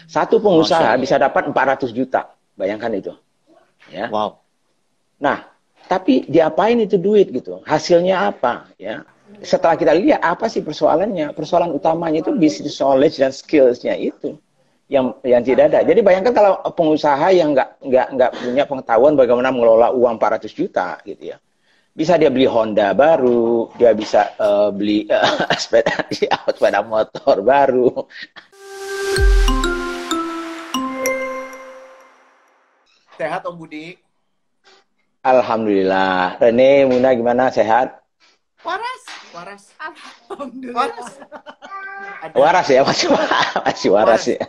Satu Masya pengusaha Allah. bisa dapat 400 juta. Bayangkan itu. Ya. Wow. Nah, tapi diapain itu duit gitu? Hasilnya apa? Ya. Setelah kita lihat apa sih persoalannya? Persoalan utamanya itu business knowledge dan skills-nya itu yang tidak ada. Jadi bayangkan kalau pengusaha yang nggak punya pengetahuan bagaimana mengelola uang 400 juta gitu ya. Bisa dia beli Honda baru, dia bisa beli sepeda motor baru. Sehat Om Budi? Alhamdulillah. Rene, Muna gimana? Sehat? Waras, waras, Alhamdulillah. waras. Ada Waras ya, masih waras waras. ya.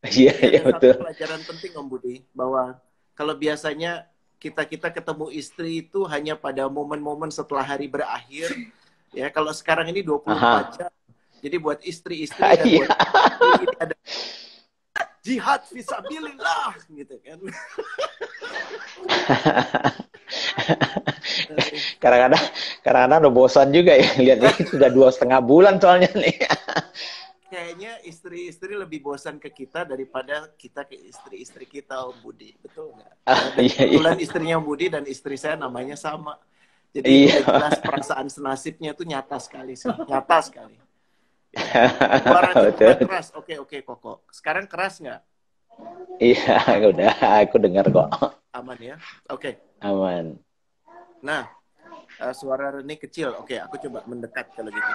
Iya, Ini iya ada satu betul. pelajaran penting Om Budi, bahwa kalau biasanya kita ketemu istri itu hanya pada momen-momen setelah hari berakhir, ya kalau sekarang ini 24 Aha. jam. Jadi buat istri-istri dan Iya. buat istri ini ada jihad fisabilillah gitu kan. Kadang-kadang, kadang-kadang udah bosan juga ya lihatnya sudah 2,5 bulan soalnya nih. Kayaknya istri-istri lebih bosan ke kita daripada kita ke istri-istri kita, Om Budi. Betul nggak? Ya, dan Iya, iya. kebetulan istrinya Om Budi dan istri saya namanya sama. Jadi Iya. udah jelas perasaan senasibnya tuh nyata sekali sih. Nyata sekali. Ya. Suaranya Betul. udah keras. Oke, oke, Koko. Sekarang keras nggak? Iya, udah aku dengar kok. Aman ya? Oke. Aman. Nah, suara Reni kecil. Oke, aku coba mendekat kalau gitu.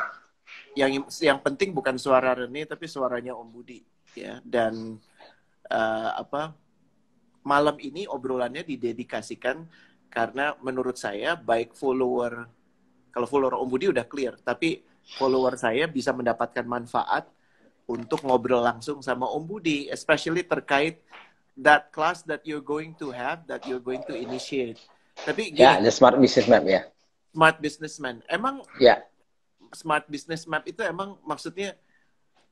Yang penting bukan suara Reni, tapi suaranya Om Budi. Ya. Dan malam ini obrolannya didedikasikan karena menurut saya baik kalau follower Om Budi udah clear, tapi follower saya bisa mendapatkan manfaat untuk ngobrol langsung sama Om Budi, especially terkait that class that you're going to have, that you're going to initiate. Tapi Ya, gini, the smart business map ya. smart businessman, emang Ya. smart business map itu emang maksudnya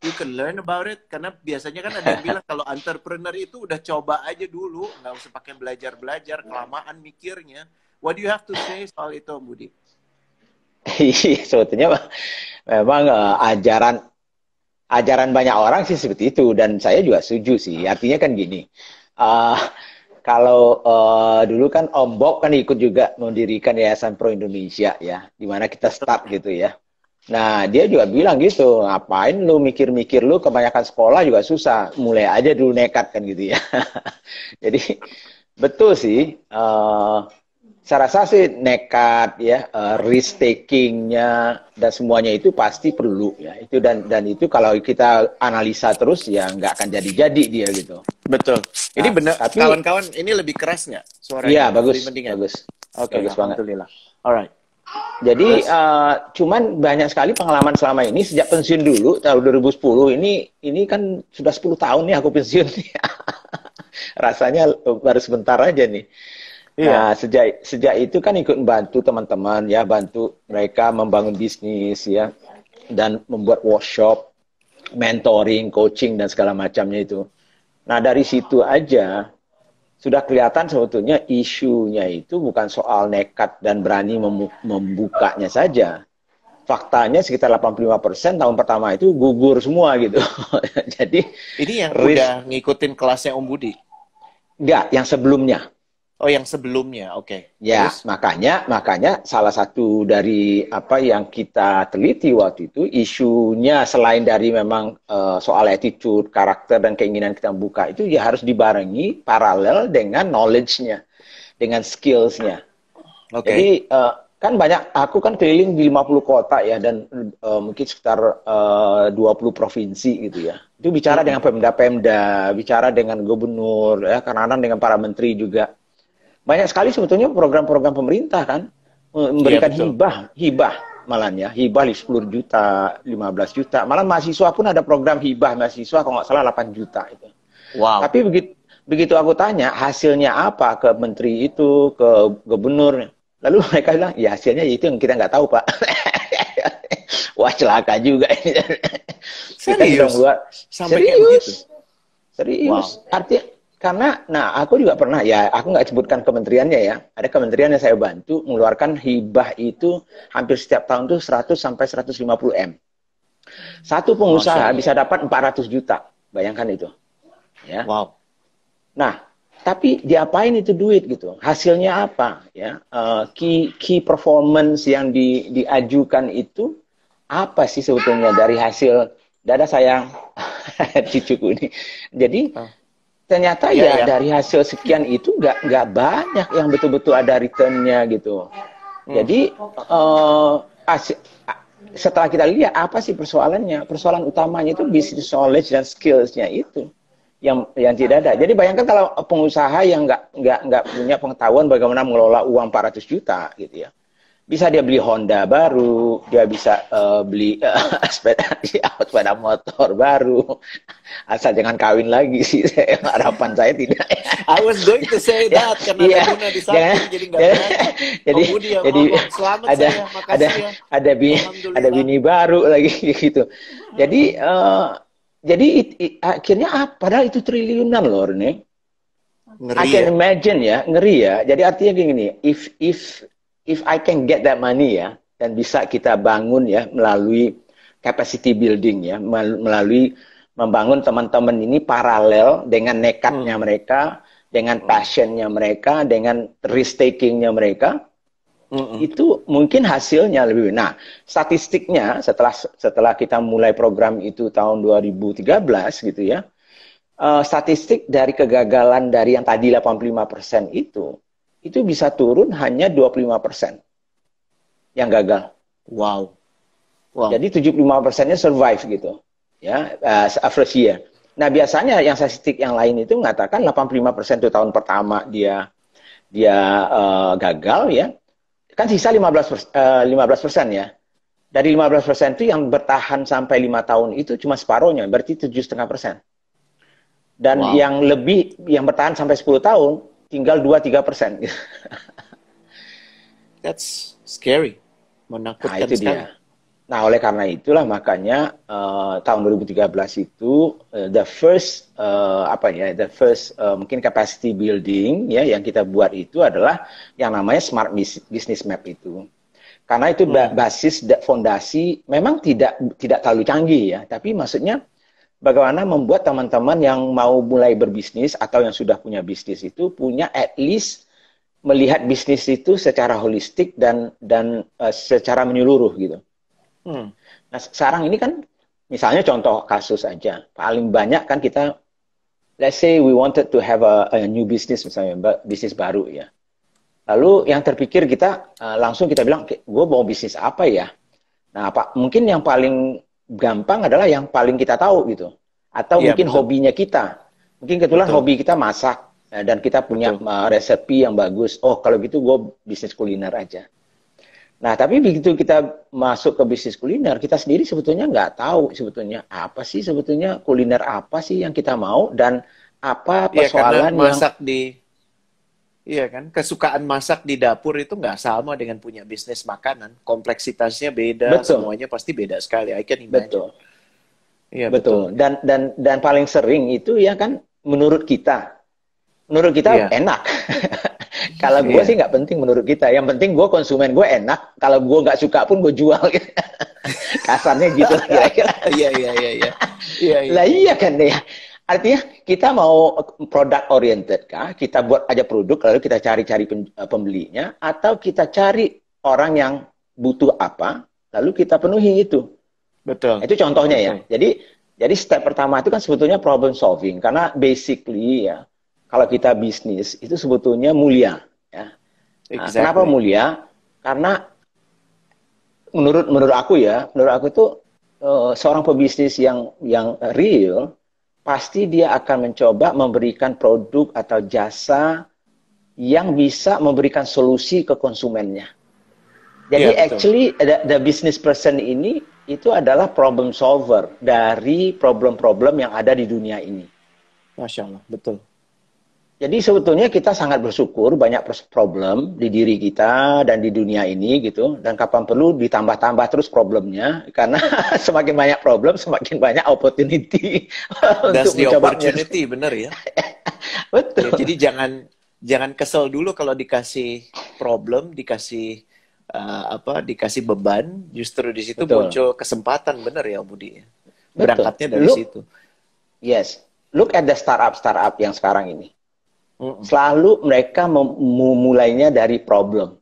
you can learn about it, karena biasanya kan ada yang bilang kalau entrepreneur itu udah coba aja dulu, nggak usah pakai belajar-belajar, kelamaan mikirnya. What do you have to say soal itu, Om Budi? Sebetulnya memang ajaran banyak orang sih seperti itu dan saya juga setuju sih. Artinya kan gini, eh, kalau dulu kan Om Bob kan ikut juga mendirikan Yayasan Pro Indonesia ya, di mana kita start gitu ya. Nah, dia juga bilang gitu, ngapain lu mikir-mikir, lu kebanyakan sekolah juga susah, mulai aja dulu nekat kan gitu ya. Jadi betul sih, saya rasa sih nekat ya, risk takingnya dan semuanya itu pasti perlu ya. Itu dan itu kalau kita analisa terus ya nggak akan jadi-jadi dia gitu. Betul. Ini Nah, benar, tapi kawan-kawan, ini lebih keras nggak iya suaranya? bagus, Lebih mendingan? bagus, Oke, bagus banget. alhamdulillah. Alright. Jadi Terus? cuman banyak sekali pengalaman selama ini sejak pensiun dulu tahun 2010 ini kan sudah 10 tahun nih aku pensiun nih. Rasanya baru sebentar aja nih. Iya. Nah, sejak itu kan ikut membantu teman-teman ya, bantu mereka membangun bisnis ya dan membuat workshop, mentoring, coaching dan segala macamnya itu. Nah, dari situ aja sudah kelihatan sebetulnya isunya itu bukan soal nekat dan berani membukanya saja. Faktanya sekitar 85% tahun pertama itu gugur semua gitu. Jadi Ini yang risk udah ngikutin kelasnya Om Budi? enggak yang sebelumnya. Oh, yang sebelumnya, oke. Ya, Terus? makanya salah satu dari apa yang kita teliti waktu itu isunya selain dari memang soal attitude, karakter dan keinginan kita membuka itu ya harus dibarengi paralel dengan knowledge-nya, dengan skills-nya. Oke. Jadi kan banyak, aku kan keliling di 50 kota ya dan mungkin sekitar 20 provinsi gitu ya. Itu bicara dengan pemda-pemda, bicara dengan gubernur, ya kadang-kadang dengan para menteri juga. Banyak sekali sebetulnya program-program pemerintah kan Iya, memberikan betul. hibah malahnya, hibah 10 juta, 15 juta. Malah mahasiswa pun ada program hibah mahasiswa kalau nggak salah 8 juta itu. Wow. Tapi begitu aku tanya hasilnya apa ke menteri itu, ke gubernur, lalu mereka bilang, ya hasilnya itu yang kita nggak tahu Pak. Wah celaka juga ini. Kita sudah Serius? membuat Sampai kayak begitu? serius. Artinya karena, nah aku juga pernah ya, aku nggak sebutkan kementeriannya ya. Ada kementerian yang saya bantu mengeluarkan hibah itu hampir setiap tahun tuh 100 sampai 150 M. Satu Masya pengusaha Allah. bisa dapat 400 juta. Bayangkan itu. Ya. Wow. Nah, tapi diapain itu duit gitu? Hasilnya apa? Ya, key performance yang diajukan itu apa sih sebetulnya dari hasil dada sayang cucuku ini. Jadi Oh. ternyata Iya, ya ya. dari hasil sekian itu nggak banyak yang betul-betul ada returnnya gitu. Hmm. Jadi setelah kita lihat apa sih persoalannya? Persoalan utamanya itu business knowledge dan skills-nya itu yang tidak ada. Jadi bayangkan kalau pengusaha yang nggak punya pengetahuan bagaimana mengelola uang 400 juta gitu ya. Bisa dia beli Honda baru, dia bisa beli sepeda motor baru, asal jangan kawin lagi sih. Harapan saya tidak. I was going to say Ya, that karena ada iya, Duna di jangan, samping jadi nggak jangan, berani. jadi, Om Budi yang jadi ngomong, selamat ada, saya, ada, makasih ya. ada bini, ada Alhamdulillah. bini baru lagi gitu. Jadi, akhirnya apa? Padahal itu triliunan loh, nih. I Ngeri can ya. imagine ya, ngeri ya. Jadi artinya gini, if I can get that money ya, dan bisa kita bangun ya melalui capacity building ya, melalui membangun teman-teman ini paralel dengan nekatnya mereka, dengan passionnya mereka, dengan risk takingnya mereka, itu mungkin hasilnya lebih. Nah, statistiknya setelah kita mulai program itu tahun 2013 gitu ya, statistik dari kegagalan dari yang tadi 85% itu bisa turun hanya 25% yang gagal. Wow. Wow. Jadi 75%-nya survive gitu. Ya, first year. Nah, biasanya yang statistik yang lain itu mengatakan 85% itu tahun pertama dia gagal ya. Kan sisa 15% ya. Dari 15% itu yang bertahan sampai 5 tahun itu cuma separuhnya, berarti 7,5%. Dan Wow. yang bertahan sampai 10 tahun tinggal 2-3%. That's scary. Nah, Menakutkan itu sekali. dia. Nah, oleh karena itulah makanya tahun 2013 itu the first mungkin capacity building ya yang kita buat itu adalah yang namanya Smart Business Map itu. Karena itu basis fondasi memang tidak terlalu canggih ya, tapi maksudnya bagaimana membuat teman-teman yang mau mulai berbisnis atau yang sudah punya bisnis itu punya at least melihat bisnis itu secara holistik dan secara menyeluruh gitu. Nah, sekarang ini kan misalnya contoh kasus aja, paling banyak kan kita, let's say we wanted to have a new business misalnya, bisnis baru ya. Lalu yang terpikir kita langsung kita bilang, gue mau bisnis apa ya? Nah, mungkin yang paling gampang adalah yang paling kita tahu gitu. Atau Iya, mungkin betul. hobinya kita. Mungkin kebetulan Betul. hobi kita masak dan kita punya resepi yang bagus. Oh, kalau gitu gue bisnis kuliner aja. Nah, tapi begitu kita masuk ke bisnis kuliner, kita sendiri sebetulnya nggak tahu sebetulnya apa sih sebetulnya kuliner apa sih yang kita mau dan apa Iya, karena persoalan yang iya kan, kesukaan masak di dapur itu nggak sama dengan punya bisnis makanan. Kompleksitasnya beda, betul, semuanya pasti beda sekali. I can imagine. betul, Iya, betul. betul. Dan paling sering itu ya kan menurut kita Iya. enak. Kalau gue Iya. sih nggak penting menurut kita. Yang penting gue konsumen gue enak. Kalau gue nggak suka pun gue jual. Kasarnya gitu kira-kira. Iya, iya, iya, iya. Iya, iya. Lah iya kan ya. Artinya kita mau product oriented kah? Kita buat aja produk lalu kita cari-cari pembelinya atau kita cari orang yang butuh apa lalu kita penuhi itu. Betul. Itu contohnya ya. Betul. Jadi step pertama itu kan sebetulnya problem solving karena basically ya kalau kita bisnis itu sebetulnya mulia ya. Nah, kenapa Exactly. mulia? Karena menurut aku tuh seorang pebisnis yang real pasti dia akan mencoba memberikan produk atau jasa yang bisa memberikan solusi ke konsumennya. Jadi Iya, betul. actually the business person ini itu adalah problem solver dari problem-problem yang ada di dunia ini. Masya Allah, betul. Jadi sebetulnya kita sangat bersyukur banyak problem di diri kita dan di dunia ini gitu. Dan kapan perlu ditambah-tambah terus problemnya. Karena semakin banyak problem, semakin banyak opportunity That's untuk the mencoba. opportunity, bener ya. Betul. Ya, jadi jangan kesel dulu kalau dikasih problem, dikasih dikasih beban, justru di situ Betul. muncul kesempatan, bener ya Om Budi. Betul. Berangkatnya dari situ. Yes, look at the startup yang sekarang ini. Mm-mm. Selalu mereka memulainya dari problem.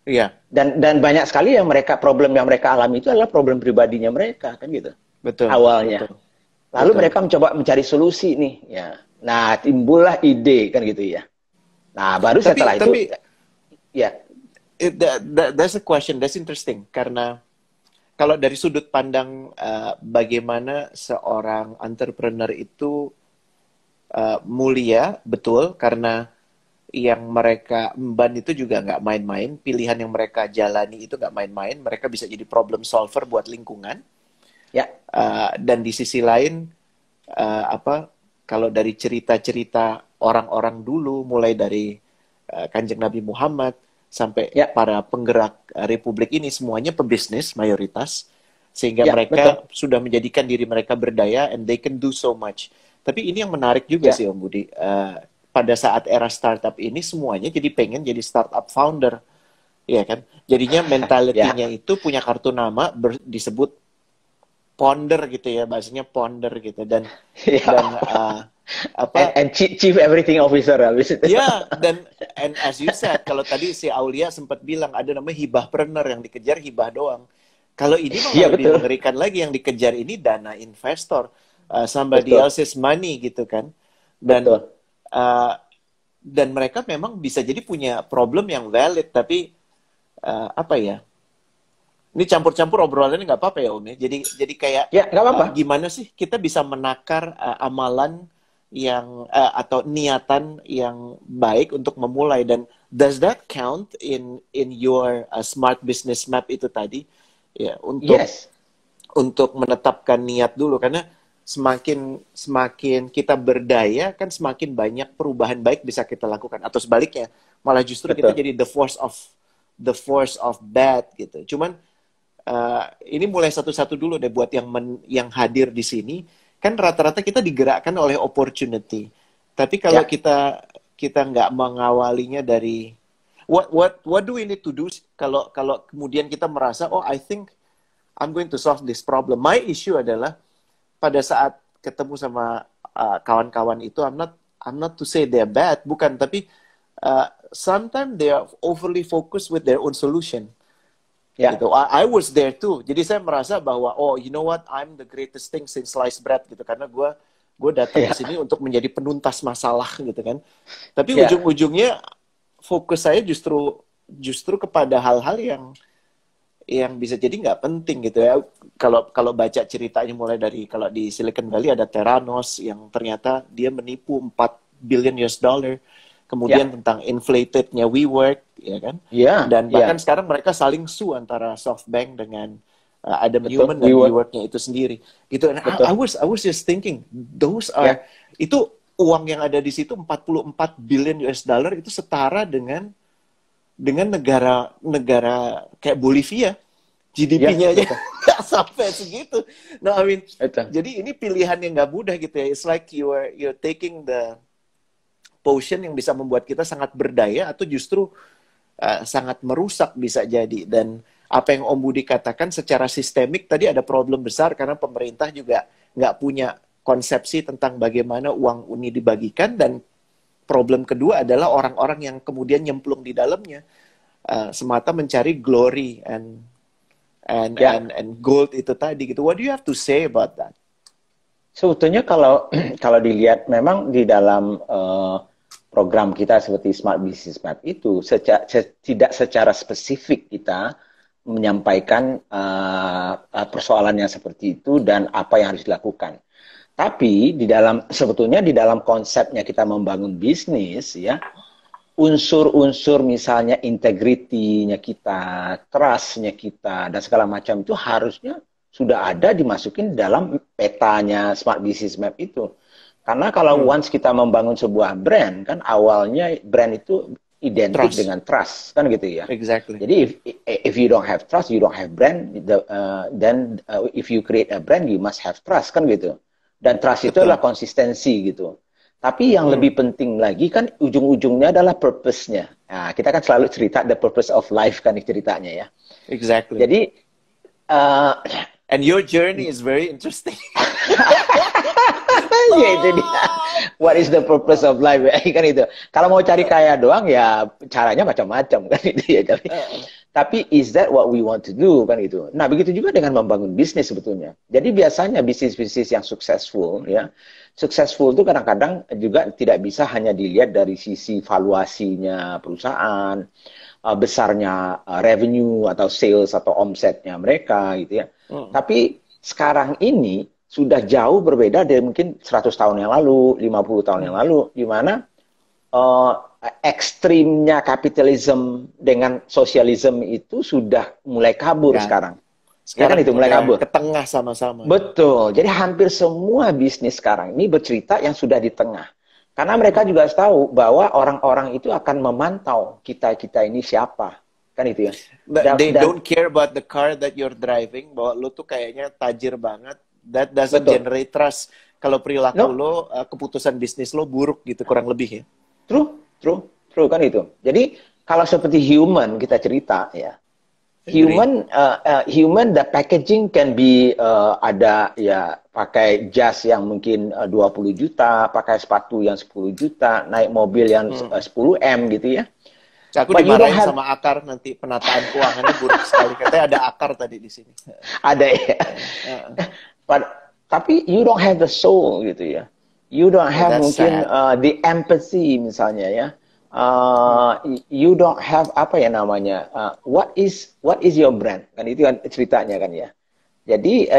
Iya, Dan banyak sekali yang problem yang mereka alami itu adalah problem pribadinya mereka, kan gitu. betul, Awalnya. betul, Lalu betul. mereka mencoba mencari solusi nih, ya. Nah, timbullah ide kan gitu ya. Nah, baru Tapi setelah itu tapi ya, that's a question, that's interesting karena kalau dari sudut pandang bagaimana seorang entrepreneur itu mulia, betul, karena yang mereka emban itu juga nggak main-main, pilihan yang mereka jalani itu nggak main-main, mereka bisa jadi problem solver buat lingkungan. ya, Dan di sisi lain, apa kalau dari cerita-cerita orang-orang dulu, mulai dari Kanjeng Nabi Muhammad sampai ya, para penggerak Republik ini, semuanya pebisnis mayoritas, sehingga ya, betul. mereka sudah menjadikan diri mereka berdaya and they can do so much. Tapi ini yang menarik juga Ya, sih Om Budi. Pada saat era startup ini semuanya jadi pengen jadi startup founder, ya kan? Jadinya ya, mentalitinya itu punya kartu nama disebut ponder gitu ya, bahasanya ponder gitu, dan ya. apa And chief everything officer habis itu. ya, dan and as you said, kalau tadi si Aulia sempat bilang ada namanya hibahpreneur, yang dikejar hibah doang. Kalau ini malah Iya lebih betul, mengerikan lagi, yang dikejar ini dana investor, somebody betul, else's money gitu kan. Dan betul. uh, dan mereka memang bisa jadi punya problem yang valid, tapi apa ya? Ini campur-campur obrolannya nggak apa-apa ya Om ya. Jadi kayak Ya, nggak apa-apa. gimana sih kita bisa menakar amalan yang atau niatan yang baik untuk memulai, dan does that count in your smart business map itu tadi ya, Yes, untuk menetapkan niat dulu, karena semakin semakin kita berdaya kan semakin banyak perubahan baik bisa kita lakukan, atau sebaliknya malah justru kita betul. jadi the force of bad gitu. Cuman ini mulai satu-satu dulu deh buat yang hadir di sini. Kan rata-rata kita digerakkan oleh opportunity. Tapi kalau Ya, kita nggak mengawalinya dari what do we need to do, kalau kalau kemudian kita merasa oh I think I'm going to solve this problem. My issue adalah pada saat ketemu sama kawan-kawan itu, I'm not to say they're bad, bukan, tapi sometimes they are overly focused with their own solution. ya, Gitu. I was there too. Jadi saya merasa bahwa oh you know what, I'm the greatest thing since sliced bread gitu, karena gue datang ke ya, sini untuk menjadi penuntas masalah gitu kan. Tapi ya, ujung-ujungnya fokus saya justru justru kepada hal-hal yang bisa jadi nggak penting gitu ya. Kalau kalau baca ceritanya, mulai dari kalau di Silicon Valley ada Theranos yang ternyata dia menipu 4 billion US dollar. Kemudian ya, tentang inflatednya WeWork, ya kan? ya, Dan bahkan ya, sekarang mereka saling sue antara SoftBank dengan Adam betul. Newman dan We work, WeWork-nya itu sendiri. Gitu. And I betul. was I was just thinking, those are Ya, itu uang yang ada di situ 44 billion US dollar itu setara dengan negara kayak Bolivia. ya, GDP-nya aja betul, nggak sampai segitu. No, I mean, betul. jadi ini pilihan yang nggak mudah gitu ya. It's like you're taking the potion yang bisa membuat kita sangat berdaya, atau justru sangat merusak bisa jadi. Dan apa yang Om Budi katakan secara sistemik tadi, ada problem besar karena pemerintah juga nggak punya konsepsi tentang bagaimana uang uni dibagikan, dan problem kedua adalah orang-orang yang kemudian nyemplung di dalamnya semata mencari glory and Ya, and and gold itu tadi gitu. What do you have to say about that? sebetulnya kalau kalau dilihat memang di dalam program kita seperti Smart Business Map itu tidak secara spesifik kita menyampaikan persoalan yang seperti itu dan apa yang harus dilakukan. Tapi sebetulnya di dalam konsepnya kita membangun bisnis ya, unsur-unsur misalnya integrity-nya kita, trust-nya kita dan segala macam itu harusnya sudah ada dimasukin dalam petanya Smart Business Map itu. Karena kalau Hmm, once kita membangun sebuah brand, kan awalnya brand itu identik trust, dengan trust, kan gitu ya. exactly. Jadi if you don't have trust, you don't have brand. Then if you create a brand, you must have trust, kan gitu. Dan trust itu adalah Betul. konsistensi gitu. Tapi yang Hmm. lebih penting lagi kan ujung-ujungnya adalah purpose-nya. Nah, kita kan selalu cerita the purpose of life kan ceritanya ya. Exactly. Jadi uh, And your journey is very interesting. Ya itu dia. What is the purpose of life? Kan itu. Kalau mau cari kaya doang ya caranya macam-macam kan itu ya. Tapi is that what we want to do kan itu. Nah, begitu juga dengan membangun bisnis sebetulnya. Jadi biasanya bisnis-bisnis yang successful ya. Successful itu kadang-kadang juga tidak bisa hanya dilihat dari sisi valuasinya perusahaan, besarnya revenue atau sales atau omsetnya mereka gitu ya. Tapi sekarang ini sudah jauh berbeda dari mungkin 100 tahun yang lalu, 50 tahun yang lalu, di mana ekstrimnya kapitalisme dengan sosialisme itu sudah mulai kabur sekarang. Sekarang ya kan itu mulai kabur. Ke tengah sama-sama. Betul. Jadi hampir semua bisnis sekarang ini bercerita yang sudah di tengah. Karena mereka juga tahu bahwa orang-orang itu akan memantau kita-kita ini siapa. Kan itu ya. They don't care about the car that you're driving, bahwa lo tuh kayaknya tajir banget. That doesn't generate trust. Kalau perilaku lo, keputusan bisnis lo buruk gitu, kurang lebih ya. True kan itu. Jadi kalau seperti human kita cerita ya, human the packaging can be ada ya pakai jas yang mungkin 20 juta, pakai sepatu yang 10 juta, naik mobil yang 10 M gitu ya. Aku dimarahin sama Akar nanti, penataan keuangannya buruk sekali. Katanya ada Akar tadi di sini. Ada ya. Tapi you don't have the soul gitu ya. You don't have mungkin the empathy misalnya ya. You don't have apa ya namanya. What is your brand? Kan itu kan ceritanya kan ya. Jadi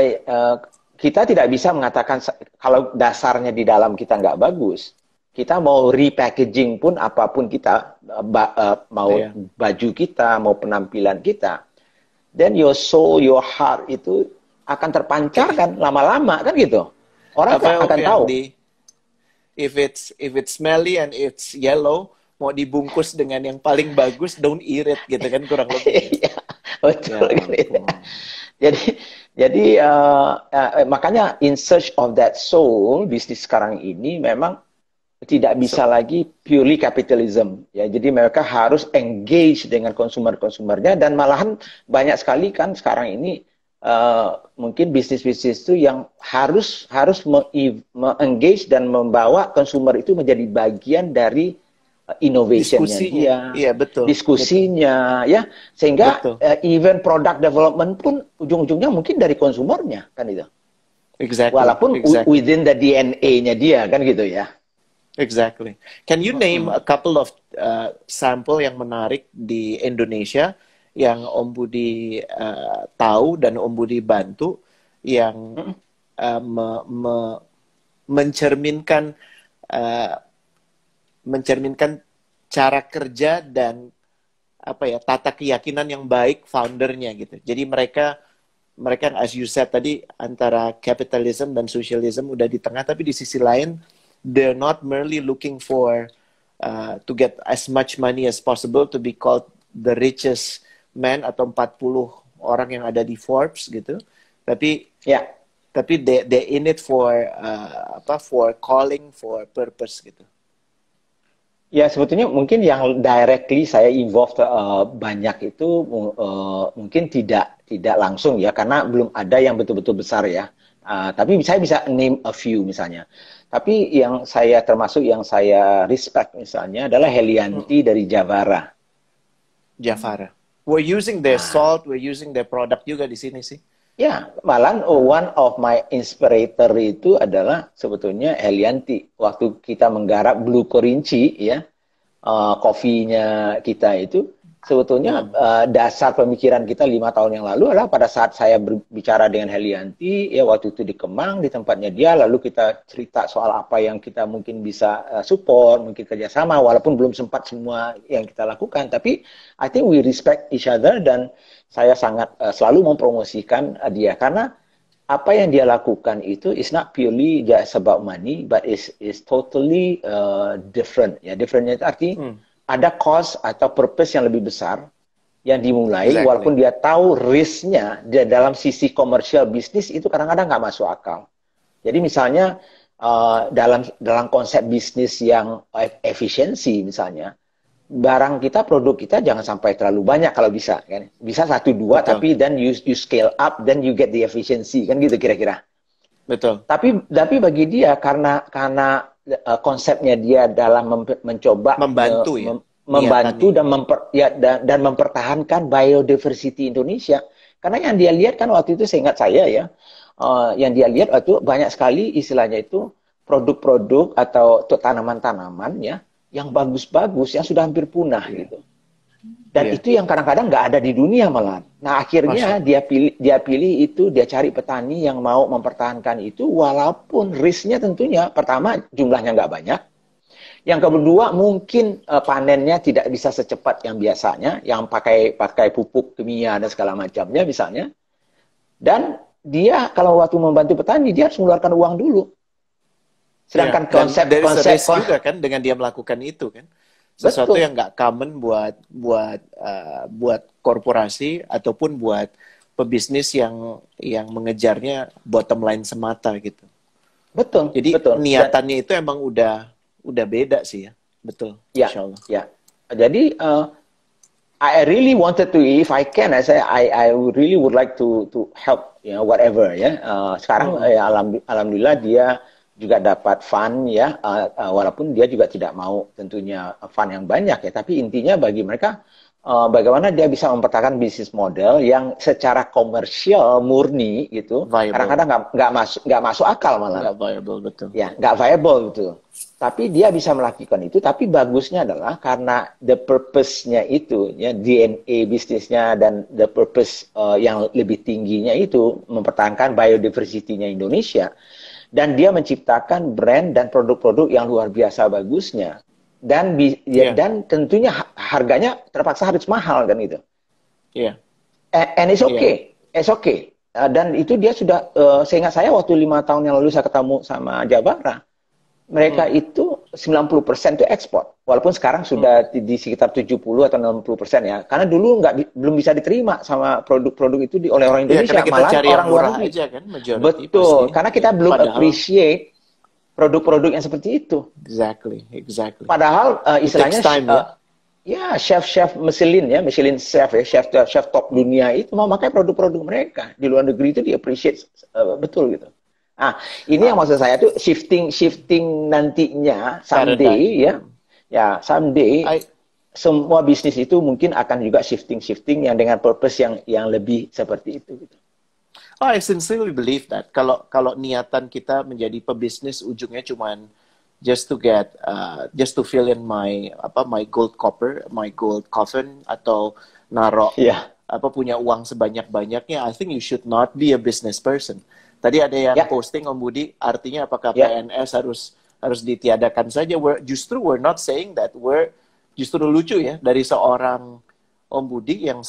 kita tidak bisa mengatakan kalau dasarnya di dalam kita nggak bagus. Kita mau repackaging pun apapun kita mau baju kita, mau penampilan kita. Then your soul, your heart itu akan terpancarkan lama-lama kan gitu. Orang akan tahu. If it's smelly and it's yellow, mau dibungkus dengan yang paling bagus, don't eat it gitu kan kurang lebih. Iya, betul. Jadi makanya in search of that soul, bisnis sekarang ini memang tidak bisa lagi purely capitalism ya. Jadi mereka harus engage dengan konsumernya dan malahan banyak sekali kan sekarang ini mungkin bisnis-bisnis itu yang harus engage dan membawa konsumer itu menjadi bagian dari innovation-nya dia, iya, betul, diskusinya, betul. Ya, sehingga even product development pun ujung-ujungnya mungkin dari konsumernya kan itu. Exactly. Walaupun within the DNA-nya dia kan gitu ya. Exactly. Can you name a couple of sampel yang menarik di Indonesia yang Om Budi tahu dan Om Budi bantu yang mencerminkan cara kerja dan apa ya tata keyakinan yang baik foundernya gitu. Jadi mereka as you said tadi antara capitalism dan socialism udah di tengah, tapi di sisi lain they're not merely looking for to get as much money as possible to be called the richest man atau 40 orang yang ada di Forbes gitu. Tapi tapi they in it for for calling, for purpose gitu. Ya, sebetulnya mungkin yang directly saya involved banyak itu mungkin tidak langsung ya, karena belum ada yang betul-betul besar ya. Tapi saya bisa name a few misalnya. Tapi yang saya termasuk yang saya respect misalnya adalah Helianti dari Javara. We're using their salt, we're using their product juga di sini sih. Ya, malah one of my inspirator itu adalah sebetulnya Helianti. Waktu kita menggarap Blue Korinci, ya, kopinya kita itu, sebetulnya dasar pemikiran kita 5 tahun yang lalu adalah pada saat saya berbicara dengan Helianti, ya waktu itu di Kemang, di tempatnya dia, lalu kita cerita soal apa yang kita mungkin bisa support, mungkin kerjasama, walaupun belum sempat semua yang kita lakukan, tapi I think we respect each other, dan saya sangat selalu mempromosikan dia, karena apa yang dia lakukan itu is not purely just about money, but is totally different. Ya, differentnya itu arti ada cause atau purpose yang lebih besar yang dimulai, walaupun dia tahu risknya dalam sisi komersial bisnis itu kadang-kadang nggak masuk akal. Jadi misalnya dalam konsep bisnis yang efisiensi misalnya, barang kita, produk kita jangan sampai terlalu banyak kalau bisa, kan? Bisa 1-2, tapi then you scale up, then you get the efficiency, kan gitu kira-kira. Betul. Tapi bagi dia karena konsepnya dia dalam mencoba Membantu ya, membantu niatannya. dan mempertahankan biodiversity Indonesia. Karena yang dia lihat kan waktu itu seingat saya ya, yang dia lihat waktu itu banyak sekali istilahnya itu produk-produk atau tanaman-tanaman ya yang bagus-bagus yang sudah hampir punah Iya. gitu. Dan Iya. itu yang kadang-kadang nggak ada di dunia malah. Nah Masya akhirnya Allah. dia pilih itu, dia cari petani yang mau mempertahankan itu walaupun risknya tentunya pertama jumlahnya nggak banyak. Yang kedua mungkin panennya tidak bisa secepat yang biasanya, yang pakai pupuk kimia dan segala macamnya misalnya. Dan dia kalau waktu membantu petani dia harus mengeluarkan uang dulu. Iya. Sedangkan Dan konsep dari konsep risk juga kan dengan dia melakukan itu kan. Sesuatu betul, yang nggak common buat korporasi ataupun buat pebisnis yang mengejarnya bottom line semata gitu. betul, Jadi betul. Dan niatannya itu emang udah beda sih ya. Betul. ya, Masya Allah. ya. Jadi I really wanted to, if I can, I really would like to help, you know, whatever ya. Sekarang Mm-mm. alhamdulillah dia juga dapat fund ya, walaupun dia juga tidak mau tentunya fund yang banyak ya. Tapi intinya bagi mereka bagaimana dia bisa mempertahankan bisnis model yang secara komersial murni gitu. Viable. Kadang-kadang nggak masuk akal malah Nggak viable, betul. ya nggak viable gitu. Tapi dia bisa melakukan itu. Tapi bagusnya adalah karena the purpose-nya itu, ya DNA bisnisnya dan the purpose yang lebih tingginya itu mempertahankan biodiversity-nya Indonesia. Dan dia menciptakan brand dan produk-produk yang luar biasa bagusnya. Iya. Dan tentunya harganya terpaksa harus mahal kan itu. Iya. And it's Iya. okay, it's okay. Dan itu dia sudah, seingat saya waktu 5 tahun yang lalu saya ketemu sama Jabara, mereka Mm. itu 90% itu ekspor. Walaupun sekarang Mm. sudah di sekitar 70 atau 60% ya. Karena dulu belum bisa diterima sama produk-produk itu oleh orang Iya, karena Indonesia, kita malah cari yang orang luar murah negeri. aja kan, majority pasti. Betul, karena Ya. kita belum Padahal, appreciate produk-produk yang seperti itu. exactly. Padahal It takes istilahnya time ya. ya chef-chef Michelin ya, Michelin chef ya, chef top dunia itu mau pakai produk-produk mereka. Di luar negeri itu di appreciate betul gitu. Ah, ini yang Ah, maksud saya tuh shifting nantinya paradigm. someday ya. Ya, someday I semua bisnis itu mungkin akan juga shifting yang dengan purpose yang lebih seperti itu gitu. I sincerely believe that kalau niatan kita menjadi pebisnis ujungnya cuman just to fill in my gold copper, my gold coffin atau narok Iya, punya uang sebanyak-banyaknya, I think you should not be a business person. Tadi ada yang ya, posting Om Budi, artinya apakah ya, PNS harus ditiadakan saja? We're not saying that. Justru lucu ya dari seorang Om Budi yang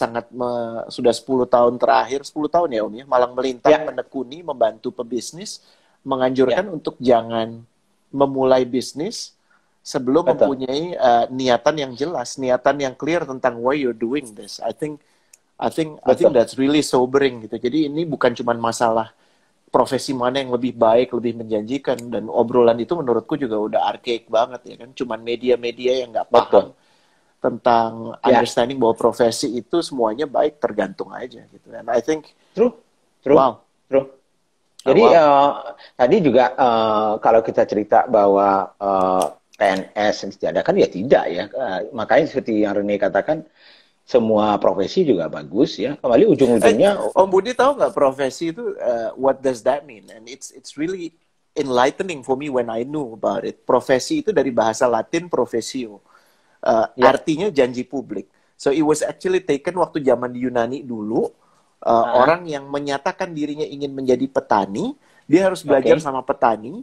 sudah 10 tahun terakhir, 10 tahun ya Om ya, malang melintang, ya, menekuni, membantu pebisnis, ya, menganjurkan untuk jangan memulai bisnis sebelum betul, mempunyai niatan yang jelas, niatan yang clear tentang why you're doing this. I think betul. that's really sobering gitu. Jadi ini bukan cuma masalah profesi mana yang lebih baik, lebih menjanjikan, dan obrolan itu menurutku juga udah archaic banget ya kan. Cuman media-media yang nggak paham Betul. tentang Ya, understanding bahwa profesi itu semuanya baik tergantung aja gitu. And I think true, true, wow, true. Jadi wow, tadi juga kalau kita cerita bahwa PNS ditiadakan ya tidak ya. Makanya seperti yang Rene katakan semua profesi juga bagus ya. Kembali ujung-ujungnya Om Budi tahu nggak profesi itu what does that mean? And it's really enlightening for me when I knew about it. Profesi itu dari bahasa Latin profesio, ya, artinya janji publik. So it was actually taken waktu zaman di Yunani dulu. ah, Orang yang menyatakan dirinya ingin menjadi petani, dia harus oke, belajar sama petani.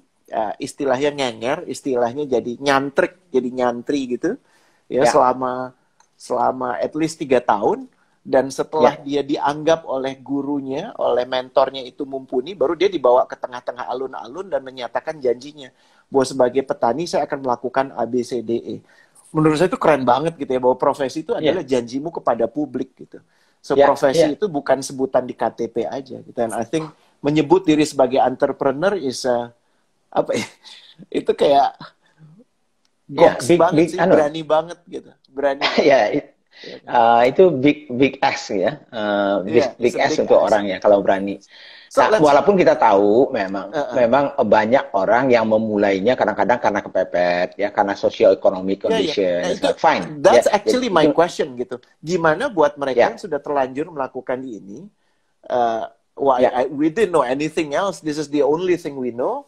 Istilahnya ngenger, istilahnya jadi nyantrik, jadi nyantri gitu. Ya ya, selama at least 3 tahun. Dan setelah ya, dia dianggap oleh gurunya, oleh mentornya itu mumpuni, baru dia dibawa ke tengah-tengah alun-alun dan menyatakan janjinya bahwa sebagai petani saya akan melakukan A, B, C, D, E. Menurut saya itu keren banget gitu ya, bahwa profesi itu adalah ya, janjimu kepada publik gitu. So ya, ya, profesi itu bukan sebutan di KTP aja gitu. And I think menyebut diri sebagai entrepreneur is apa ya? Itu kayak ya, goks big, banget big, sih, berani banget gitu. Berani banget. ya, Ya kan? itu big, big ask ya, Iya, big it's a ask big untuk ask. orang ya kalau berani. So Nah, let's walaupun kita tahu memang uh, uh, memang banyak orang yang memulainya kadang-kadang karena kepepet ya, karena socio-economic ya ya. condition Nah dan itu segala fine ya. that's Jadi actually my itu question gitu. Gimana buat mereka yang ya, sudah terlanjur melakukan ini? Why ya, we didn't know anything else. This is the only thing we know.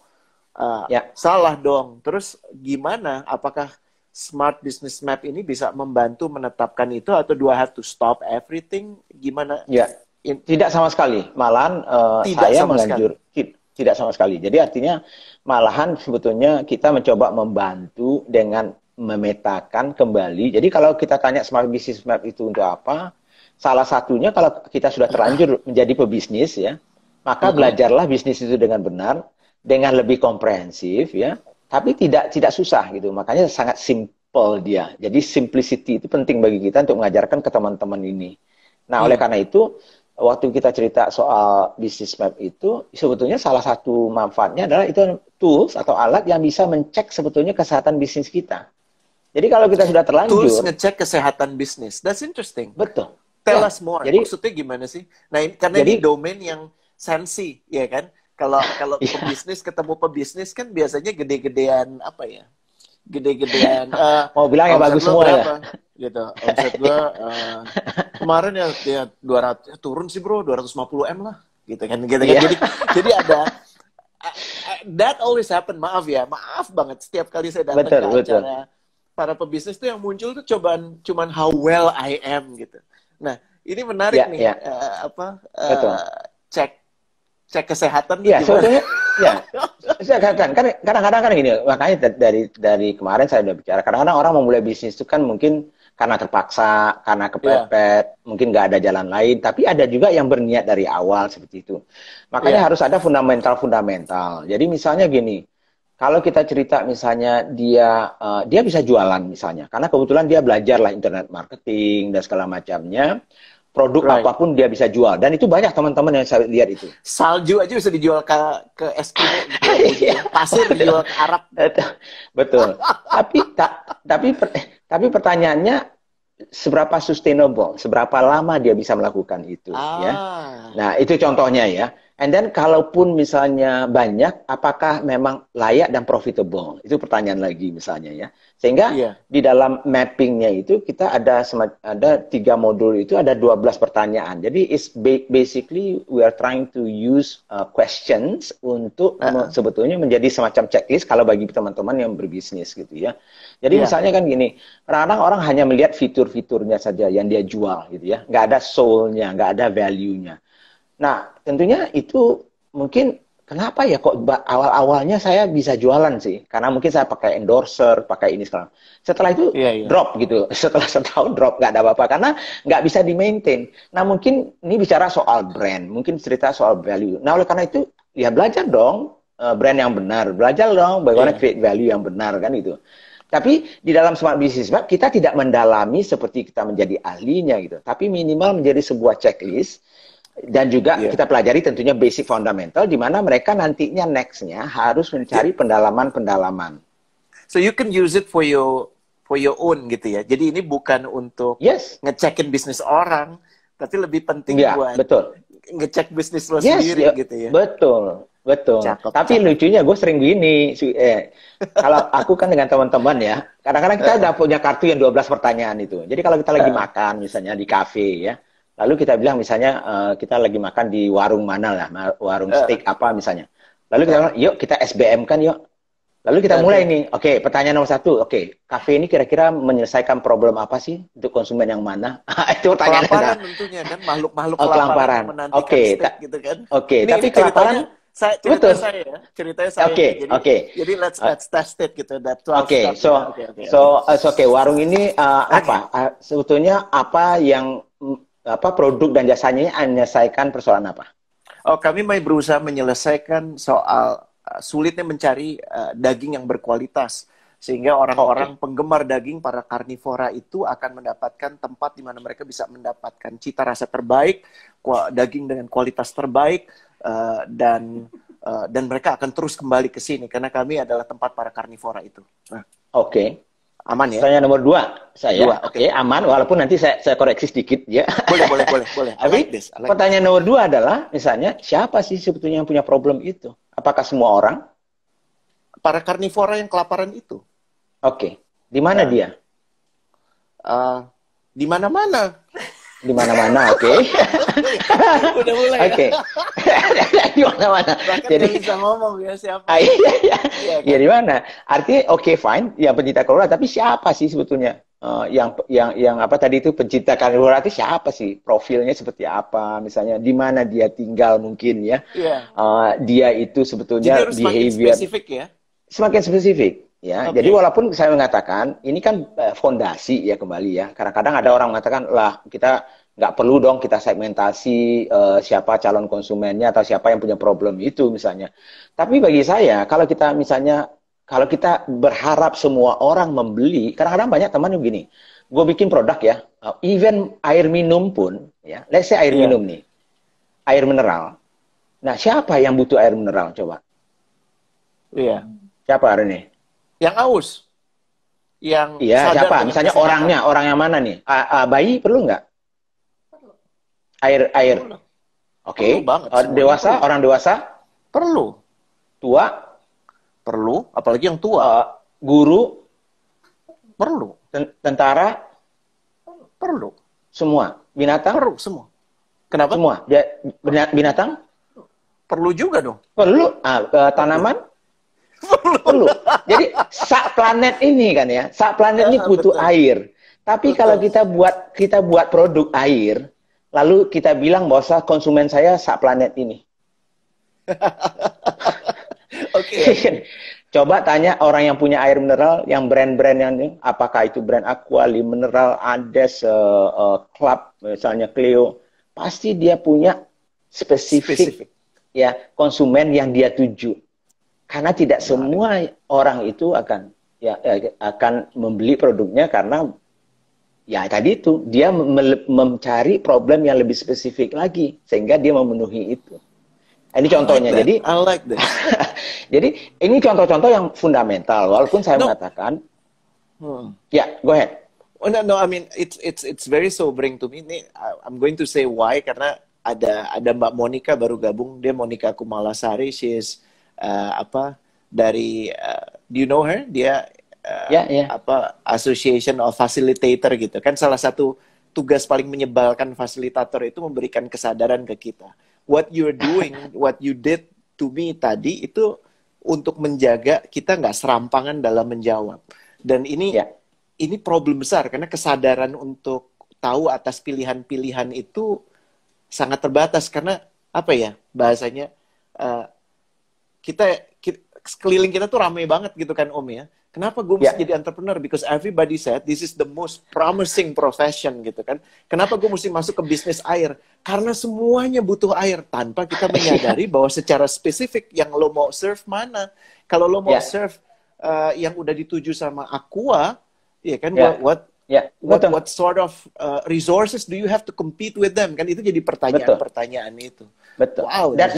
ya, Salah dong. Terus gimana? Apakah Smart Business Map ini bisa membantu menetapkan itu atau do I have to stop everything? Gimana? ya. Tidak sama sekali. Malahan Tidak saya sama sekali. menganjur tidak sama sekali. Jadi artinya malahan sebetulnya kita mencoba membantu dengan memetakan kembali. Jadi kalau kita tanya Smart Business Map itu untuk apa? Salah satunya kalau kita sudah terlanjur menjadi pebisnis ya, maka Mm-mm. belajarlah bisnis itu dengan benar, dengan lebih komprehensif ya, tapi tidak susah gitu. Makanya sangat simple dia. Jadi simplicity itu penting bagi kita untuk mengajarkan ke teman-teman ini. Nah, oleh Mm. karena itu, waktu kita cerita soal business map itu, sebetulnya salah satu manfaatnya adalah itu tools atau alat yang bisa mencek sebetulnya kesehatan bisnis kita. Jadi kalau kita sudah Tools terlanjur, ngecek kesehatan bisnis. That's interesting. betul. Tell Ya, us more. jadi Maksudnya gimana sih? Nah, karena ini jadi domain yang sensi, ya kan? Kalau kalau ya, pebisnis ketemu pebisnis kan biasanya gede-gedean apa ya? Gede-gedean. mau bilang yang Omset bagus lo semua ya. berapa? Gitu. Omset gue kemarin ya 200 turun sih bro, 250 m lah. Gitu kan. Gitu kan. Iya, Jadi ada that always happen. Maaf ya, maaf banget setiap kali saya datang betul, ke betul. acara para pebisnis tuh yang muncul tuh cuman how well I am gitu. Nah, ini menarik Ya, nih ya, betul. cek cek kesehatan tuh Iya, gimana? sebetulnya ya. Saya katakan kan kadang-kadang kan gini, makanya dari kemarin saya udah bicara. Kadang-kadang orang memulai bisnis itu kan mungkin karena terpaksa, karena Iya, kepepet, mungkin nggak ada jalan lain. Tapi ada juga yang berniat dari awal seperti itu. Makanya iya, harus ada fundamental-fundamental. Jadi misalnya gini, kalau kita cerita misalnya dia bisa jualan misalnya, karena kebetulan dia belajar lah internet marketing dan segala macamnya. Produk right. apapun dia bisa jual dan itu banyak teman-teman yang saya lihat itu. Salju aja bisa dijual ke Eskimo gitu ya, Budi ya. Pasir dijual ke Arab. Betul. Tapi tapi pertanyaannya seberapa sustainable, seberapa lama dia bisa melakukan itu, ya. Ah, Nah, itu contohnya ya. And then kalaupun misalnya banyak, apakah memang layak dan profitable? Itu pertanyaan lagi misalnya ya. Sehingga iya, di dalam mappingnya itu kita ada 3 modul itu ada 12 pertanyaan. Jadi basically we are trying to use questions untuk uh-uh. sebetulnya menjadi semacam checklist kalau bagi teman-teman yang berbisnis gitu ya. Jadi Iya, misalnya kan gini, kadang-kadang orang hanya melihat fitur-fiturnya saja yang dia jual gitu ya, nggak ada soul-nya, nggak ada value-nya. Nah, tentunya itu mungkin kenapa ya kok awal-awalnya saya bisa jualan sih? Karena mungkin saya pakai endorser, pakai ini sekarang. Setelah itu iya, iya. drop gitu. Setelah setahun drop nggak ada apa-apa karena nggak bisa di-maintain. Nah, mungkin ini bicara soal brand, mungkin cerita soal value. Nah, oleh karena itu ya belajar dong brand yang benar, belajar dong bagaimana Iya. create value yang benar kan itu. Tapi di dalam Smart Business Map kita tidak mendalami seperti kita menjadi ahlinya gitu. Tapi minimal menjadi sebuah checklist dan juga Iya. kita pelajari tentunya basic fundamental di mana mereka nantinya next-nya harus mencari pendalaman-pendalaman. So you can use it for your own gitu ya. Jadi ini bukan untuk Yes, ngecekin bisnis orang, tapi lebih penting enggak, buat betul. ngecek bisnis lo Yes, sendiri ya, gitu ya. betul, betul. Cakep, Tapi cakep. lucunya gue sering gini, kalau aku kan dengan teman-teman ya, kadang-kadang kita udah punya kartu yang 12 pertanyaan itu. Jadi kalau kita lagi Uh, makan misalnya di kafe ya, lalu kita bilang misalnya kita lagi makan di warung mana lah, warung uh, steak apa misalnya. Lalu kita uh, bilang, yuk kita SBM kan yuk. Lalu kita mulai Oke. nih, oke, pertanyaan nomor 1, oke, kafe ini kira-kira menyelesaikan problem apa sih untuk konsumen yang mana? Itu pertanyaan. Kelaparan tentunya kan, makhluk-makhluk Oh, kelaparan yang kelaparan. menantikan Oke, steak gitu kan. oke, Ini tapi kelaparan ceritanya betul. saya ya, ceritanya saya Oke, nih. Jadi oke. jadi Uh, let's test it gitu, that 12 Oke, step ya. so Oke, oke, oke. so oke, warung ini Oke. apa? Sebetulnya apa yang apa produk dan jasanya menyelesaikan persoalan apa? Oh, kami mau berusaha menyelesaikan soal sulitnya mencari daging yang berkualitas. Sehingga orang-orang Oke, penggemar daging, para karnivora itu akan mendapatkan tempat di mana mereka bisa mendapatkan cita rasa terbaik, daging dengan kualitas terbaik, dan mereka akan terus kembali ke sini karena kami adalah tempat para karnivora itu. Nah, oke. Aman ya? Pertanyaan nomor 2 saya. Dua, Oke, oke. aman. Walaupun nanti saya koreksi sedikit ya. Boleh. I Tapi like this. I like this. pertanyaan nomor 2 adalah, misalnya, siapa sih sebetulnya yang punya problem itu? Apakah semua orang? Para karnivora yang kelaparan itu. Oke. Di mana Nah, dia? di mana-mana. Di mana-mana, oke. Udah mulai ya. Oke. Di mana-mana. Bahkan Jadi, nggak bisa ngomong ya siapa. iya, iya. Iya Ya kan? di mana? Artinya oke fine, ya pencipta karbohidrat, tapi siapa sih sebetulnya yang apa tadi itu pencipta karbohidrat itu siapa sih? Profilnya seperti apa? Misalnya di mana dia tinggal mungkin ya. Iya. Dia itu Jadi sebetulnya harus semakin behavior spesifik ya. semakin spesifik ya. Oke. Jadi walaupun saya mengatakan ini kan fondasi ya kembali ya. Kadang-kadang ada orang mengatakan lah kita nggak perlu dong kita segmentasi siapa calon konsumennya atau siapa yang punya problem itu misalnya. Tapi bagi saya kalau kita misalnya kalau kita berharap semua orang membeli, kadang-kadang banyak teman yang begini, gue bikin produk ya, even air minum pun ya, let's say air Iya. minum nih, air mineral. Nah siapa yang butuh air mineral coba? Iya. Siapa hari ini? Yang aus. Yang Iya, sadar siapa? dengan Misalnya kesehatan. orang yang mana nih? Bayi perlu nggak? Air. Perlu. Oke. Perlu banget, semuanya Dewasa, perlu. orang dewasa, Perlu. tua, Perlu. Apalagi yang tua. guru, Perlu. tentara, Perlu. semua. Binatang, Perlu semua. Kenapa? semua. Binatang Perlu juga dong. perlu. Tanaman perlu. Jadi sak planet ini kan ya, sak planet ini butuh Betul. air. Tapi Betul. kalau kita buat produk air, lalu kita bilang bahwa konsumen saya sak planet ini. Oke. Coba tanya orang yang punya air mineral, yang brand-brand yang ini, apakah itu brand Aqua, Mineral, Ades, Club, misalnya Cleo, pasti dia punya spesifik ya konsumen yang dia tuju. Karena tidak semua orang itu akan membeli produknya karena ya tadi itu dia mencari problem yang lebih spesifik lagi sehingga dia memenuhi itu. Ini contohnya. Jadi I like that. jadi ini contoh-contoh yang fundamental. Walaupun saya mengatakan, ya, go ahead. Oh no, I mean it's very sobering to me. Nih, I'm going to say why karena ada Mbak Monica baru gabung. Dia Monica Kumalasari. She is dari do you know her? Dia Association of Facilitator gitu kan. Salah satu tugas paling menyebalkan fasilitator itu memberikan kesadaran ke kita. What you're doing, what you did to me tadi itu untuk menjaga kita nggak serampangan dalam menjawab. Dan ini problem besar karena kesadaran untuk tahu atas pilihan-pilihan itu sangat terbatas karena apa ya bahasanya kita sekeliling kita tuh ramai banget gitu kan Om ya. Kenapa gue mesti jadi entrepreneur? Because everybody said this is the most promising profession gitu kan. Kenapa gue mesti masuk ke bisnis air? Karena semuanya butuh air tanpa kita menyadari bahwa secara spesifik yang lo mau serve mana. Kalau lo mau serve yang udah dituju sama Aqua, ya kan what sort of resources do you have to compete with them? Kan itu jadi pertanyaan itu. Betul. Wow, dan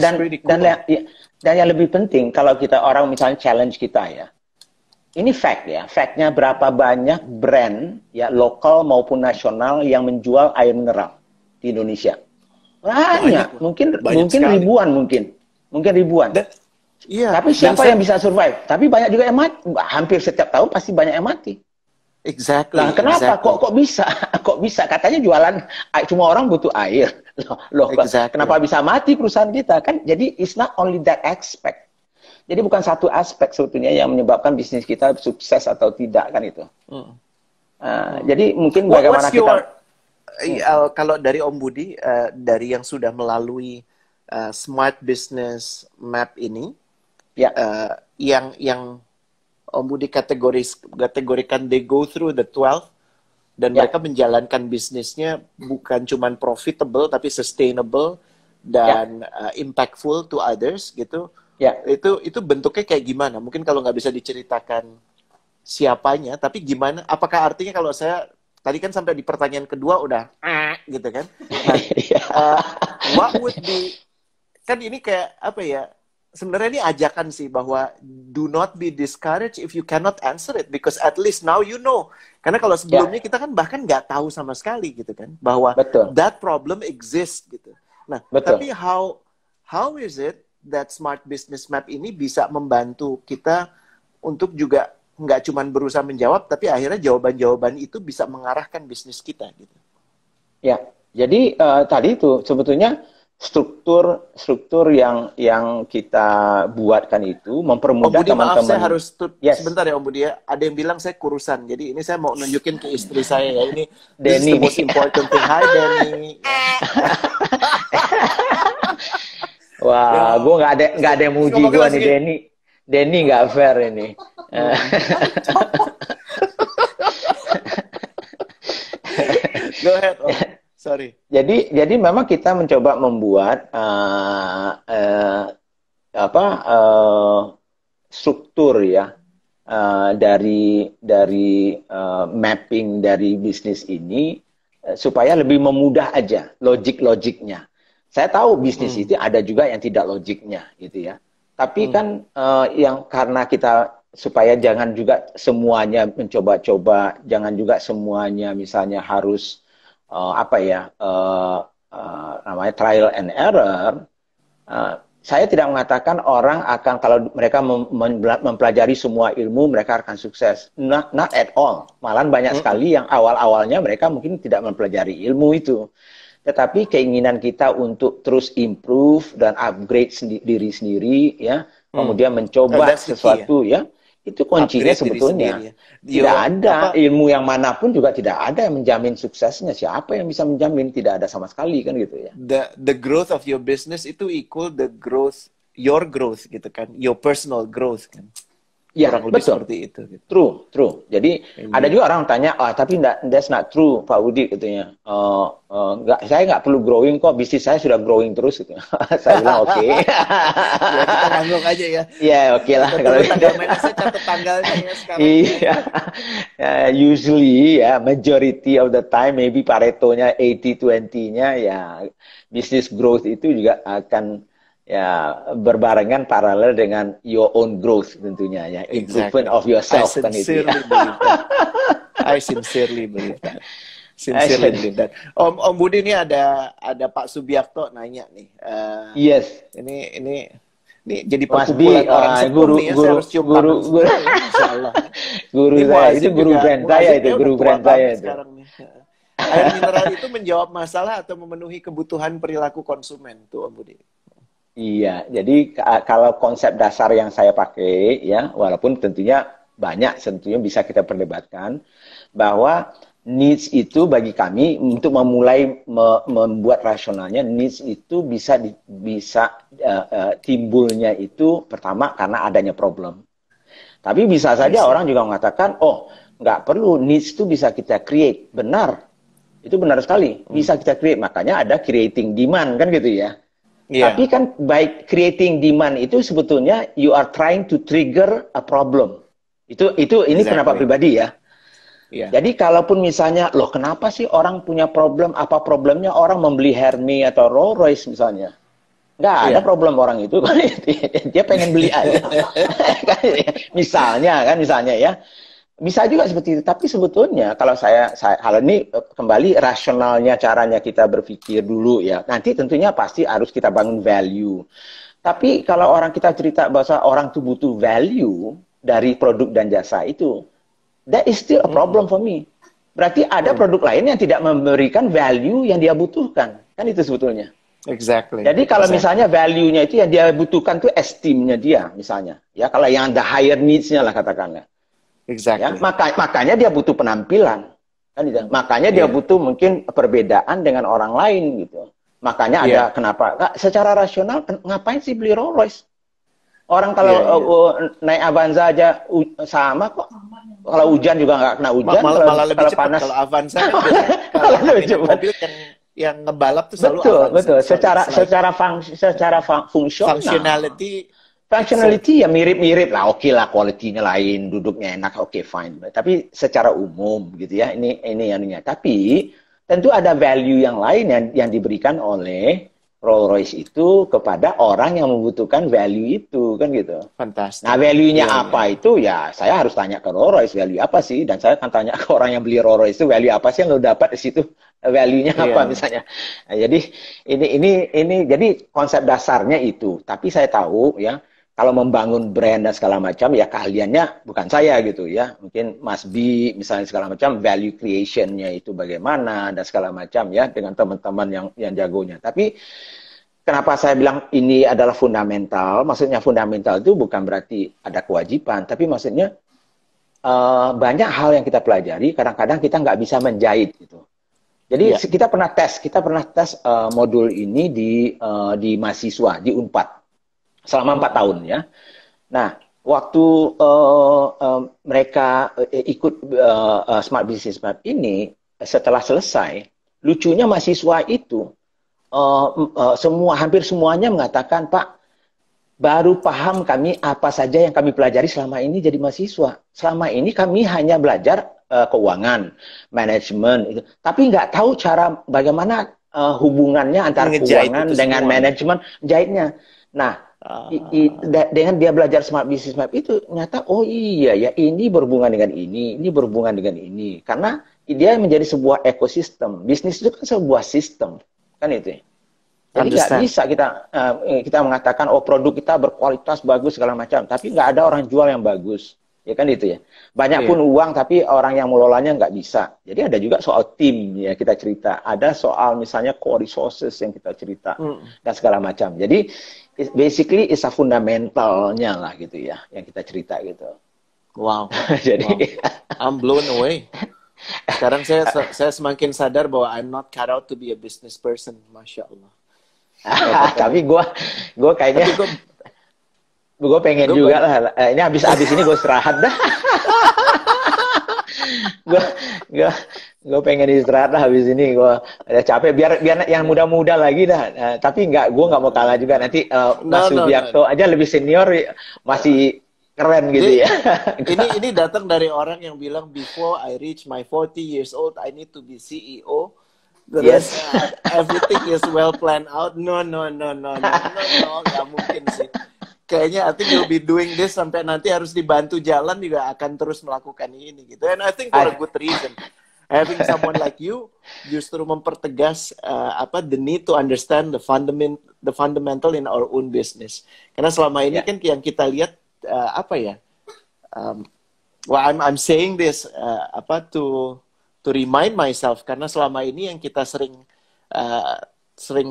yang lebih penting kalau kita orang misalnya challenge kita ya. Ini fact ya, fact-nya berapa banyak brand ya lokal maupun nasional yang menjual air mineral di Indonesia. Banyak. Mungkin ribuan mungkin ribuan. Tapi siapa yang bisa survive? Tapi banyak juga yang mati. Hampir setiap tahun pasti banyak yang mati. Exactly. Nah, kenapa? Kok bisa? Kok bisa? Katanya jualan cuma orang butuh air. Loh, kenapa bisa mati perusahaan kita? Kan jadi it's not only that aspect. Jadi bukan satu aspek sebetulnya yang menyebabkan bisnis kita sukses atau tidak kan itu. Jadi mungkin bagaimana kita kalau dari Om Budi dari yang sudah melalui Smart Business Map ini yang Om Budi kategorikan they go through the 12 dan mereka menjalankan bisnisnya bukan cuma profitable tapi sustainable dan impactful to others gitu. Itu bentuknya kayak gimana? Mungkin kalau nggak bisa diceritakan siapanya, tapi gimana? Apakah artinya kalau saya tadi kan sampai di pertanyaan kedua udah gitu kan? Nah, what would be kan ini kayak apa ya? sebenarnya ini ajakan sih bahwa do not be discouraged if you cannot answer it, because at least now you know. Karena kalau sebelumnya Ya, kita kan bahkan nggak tahu sama sekali gitu kan bahwa betul, that problem exists gitu. Nah, tapi betul. how is it that Smart Business Map ini bisa membantu kita untuk juga nggak cuman berusaha menjawab, tapi akhirnya jawaban-jawaban itu bisa mengarahkan bisnis kita gitu. Ya, jadi tadi itu sebetulnya struktur yang kita buatkan itu Om mempermudah Budi, maaf saya teman-teman. harus Yes, sebentar ya Om Budi ya. Ada yang bilang saya kurusan. Jadi ini saya mau nunjukin ke istri saya ya. Ini this is Denny the most nih. important thing. Hai Denny. Ya, Wah, gue nggak ada yang terus muji ngomongnya gue langsung nih gini. Denny. Denny nggak fair ini. Go ahead Om. Sorry. Jadi memang kita mencoba membuat apa struktur ya dari mapping dari bisnis ini supaya lebih memudah aja logiknya. Saya tahu bisnis itu ada juga yang tidak logiknya gitu ya. Tapi kan yang karena kita supaya jangan juga semuanya mencoba-coba, jangan juga semuanya misalnya harus apa ya namanya trial and error. Saya tidak mengatakan orang akan kalau mereka mempelajari semua ilmu mereka akan sukses. Not at all. Malahan banyak sekali yang awal-awalnya mereka mungkin tidak mempelajari ilmu itu. Tetapi keinginan kita untuk terus improve dan upgrade diri sendiri ya, kemudian mencoba That's the key ya. sesuatu ya. Itu kuncinya Upgrade diri sebetulnya. sendiri ya. Tidak ada Apa, ilmu yang manapun juga tidak ada yang menjamin suksesnya. Siapa yang bisa menjamin? Tidak ada sama sekali kan gitu ya. the growth of your business itu equal the growth, your growth gitu kan. Your personal growth kan. Ya, Kurang lebih betul. seperti itu gitu. True. Jadi ada juga orang tanya, tapi that's not true, Pak Budi katanya. Saya nggak perlu growing kok, bisnis saya sudah growing terus gitu. Saya bilang oke. Ya kita ngangguk aja ya. Ya oke lah Kita kalau tunggu gitu. tanggal mainnya, saya catat tanggalnya ya sekarang. Iya. Usually ya majority of the time maybe Pareto-nya 80-20-nya ya business growth itu juga akan ya berbarengan paralel dengan your own growth tentunya ya, improvement Exactly. of yourself kan itu ya. I sincerely believe that. Sincerely believe that. Om Budi ini ada Pak Subiakto nanya nih. Yes. Ini jadi Mas perkumpulan orang sepuh guru, nih ya, saya harus cium tangan guru, semua ya, insyaallah. guru Ini saya itu muazzin guru juga, brand saya muazzin itu dia guru udah tua brand saya banget itu. sekarang nih. Air mineral itu menjawab masalah atau memenuhi kebutuhan perilaku konsumen tuh Om Budi. Iya, jadi kalau konsep dasar yang saya pakai ya, walaupun tentunya banyak, tentunya bisa kita perdebatkan bahwa needs itu bagi kami untuk memulai membuat rasionalnya, needs itu bisa timbulnya itu pertama karena adanya problem. Tapi bisa saja orang juga mengatakan, oh nggak perlu, needs itu bisa kita create. Benar, itu benar sekali, bisa kita create. Makanya ada creating demand kan gitu ya. Yeah. Tapi kan by creating demand itu sebetulnya you are trying to trigger a problem. Ini pendapat pribadi ya. Yeah. Jadi kalaupun misalnya, loh kenapa sih orang punya problem? Apa problemnya orang membeli Hermes atau Rolls Royce misalnya? Nggak ada problem orang itu. Dia pengen beli aja. misalnya ya. Bisa juga seperti itu. Tapi sebetulnya kalau saya hal ini kembali rasionalnya caranya kita berpikir dulu ya. Nanti tentunya pasti harus kita bangun value. Tapi kalau orang kita cerita bahwa orang itu butuh value dari produk dan jasa itu, that is still a problem for me. Berarti ada produk lain yang tidak memberikan value yang dia butuhkan. Kan itu sebetulnya. Exactly. Jadi kalau misalnya value-nya itu yang dia butuhkan tuh esteem-nya dia misalnya. Ya kalau yang the higher needs-nya lah katakanlah. Exactly. Ya, makanya dia butuh penampilan, kan gitu. Makanya dia butuh mungkin perbedaan dengan orang lain gitu. Makanya ada kenapa? Secara rasional ngapain sih beli Rolls Royce? Orang kalau naik Avanza aja sama kok. Kalau hujan juga nggak kena hujan. Malah lebih kalau cepat panas. Kalau Avanza kan kalau mobil yang ngebalap tuh selalu betul. Avanza. Secara fungsional. Functionality ya mirip-mirip lah, oke lah, quality-nya lain, duduknya enak, oke fine. Tapi secara umum gitu ya, ini anunya. Tapi tentu ada value yang lain yang diberikan oleh Rolls Royce itu kepada orang yang membutuhkan value itu kan gitu. Fantastic. Nah, value-nya Iya, apa iya. itu ya saya harus tanya ke Rolls Royce value apa sih, dan saya akan tanya ke orang yang beli Rolls Royce itu value apa sih yang lo dapat di situ, value-nya Iya, apa iya. misalnya. Nah, jadi ini jadi konsep dasarnya itu. Tapi saya tahu ya kalau membangun brand dan segala macam ya keahliannya bukan saya gitu ya. Mungkin Mas B misalnya segala macam value creation-nya itu bagaimana dan segala macam ya dengan teman-teman yang jagonya. Tapi kenapa saya bilang ini adalah fundamental? Maksudnya fundamental itu bukan berarti ada kewajiban, tapi maksudnya banyak hal yang kita pelajari. Kadang-kadang kita nggak bisa menjahit gitu. Jadi Iya. kita pernah tes modul ini di mahasiswa di Unpad selama 4 tahun ya. Nah, waktu mereka ikut Smart Business Map ini, setelah selesai, lucunya mahasiswa itu hampir semuanya mengatakan, Pak, baru paham kami apa saja yang kami pelajari selama ini jadi mahasiswa. Selama ini kami hanya belajar keuangan, manajemen, itu. Tapi nggak tahu cara bagaimana hubungannya antara Ngejahit keuangan itu dengan semua ya. manajemen, jahitnya. Nah, dengan dia belajar Smart Business Map itu, ternyata, oh iya ya, ini berhubungan dengan ini berhubungan dengan ini. Karena dia menjadi sebuah ekosistem. Bisnis itu kan sebuah sistem. Kan itu ya. Jadi nggak Understand. bisa kita mengatakan oh produk kita berkualitas bagus segala macam, tapi nggak ada orang jual yang bagus, ya kan itu ya. Banyak pun Iya. uang tapi orang yang mengelolanya nggak bisa. Jadi ada juga soal tim ya kita cerita, ada soal misalnya core resources yang kita cerita Mm. dan segala macam. Jadi basically is a fundamentalnya lah gitu ya yang kita cerita gitu. Wow. Jadi Wow. I'm blown away. Sekarang saya semakin sadar bahwa I'm not cut out to be a business person. Masya Allah. Hebat, tapi hebat. gue kayaknya Tapi gue pengen gue juga lah. Ini habis ini gue istirahat dah. gue gue gue pengen istirahat lah habis ini, gue udah capek, biar biar yang muda-muda lagi dah. Tapi gue nggak mau kalah juga nanti. Mas no, no, no, Subiakto no. aja lebih senior, masih keren gitu Jadi ya. ini datang dari orang yang bilang before I reach my 40 years old I need to be CEO. Terus Yes. everything is well planned out. No, no, no, no, no, no, no, nggak mungkin sih. Kayaknya I think you'll be doing this sampai nanti harus dibantu jalan juga akan terus melakukan ini gitu. And I think for a good reason. Having someone like you justru mempertegas the need to understand the fundamental in our own business. Karena selama ini kan yang kita lihat well I'm saying this to remind myself, karena selama ini yang kita sering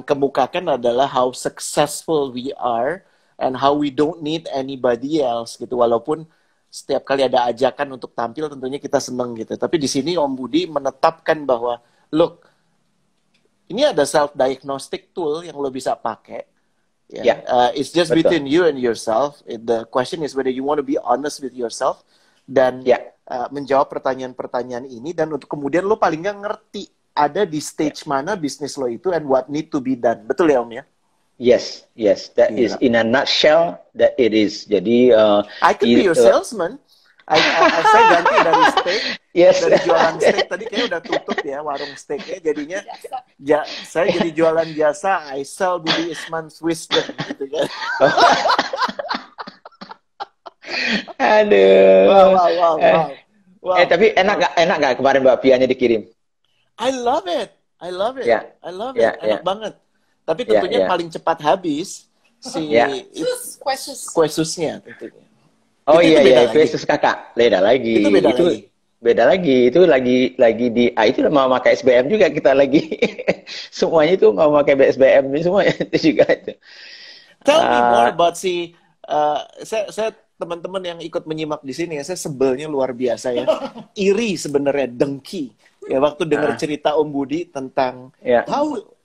kemukakan adalah how successful we are and how we don't need anybody else gitu. Walaupun setiap kali ada ajakan untuk tampil tentunya kita seneng gitu. Tapi di sini Om Budi menetapkan bahwa look, ini ada self diagnostic tool yang lo bisa pakai. It's just Betul. between you and yourself. The question is whether you want to be honest with yourself dan menjawab pertanyaan-pertanyaan ini, dan untuk kemudian lo paling nggak ngerti ada di stage mana bisnis lo itu and what need to be done. Betul ya Om ya? Yes. That is in a nutshell that it is. Jadi I could be your salesman. Saya ganti dari steak, dari jualan steak tadi kayaknya udah tutup ya warung steaknya, jadinya saya jadi jualan jasa. I sell Budi Isman's wisdom gitu kan. Aduh. Wow. Tapi enak nggak kemarin Mbak Pianya dikirim? I love it. Yeah. I love it. Enak banget. Tapi tentunya paling cepat habis kue susnya tentunya. Oh itu iya, kue sus kakak beda lagi. Itu beda lagi. Itu lagi di itu mau pakai SBM juga kita lagi. Semuanya itu mau pakai SBM ini semuanya itu juga itu. Tell me more about saya teman-teman yang ikut menyimak di sini ya, saya sebelnya luar biasa ya. Iri sebenarnya, dengki. Ya waktu dengar cerita Om Budi tentang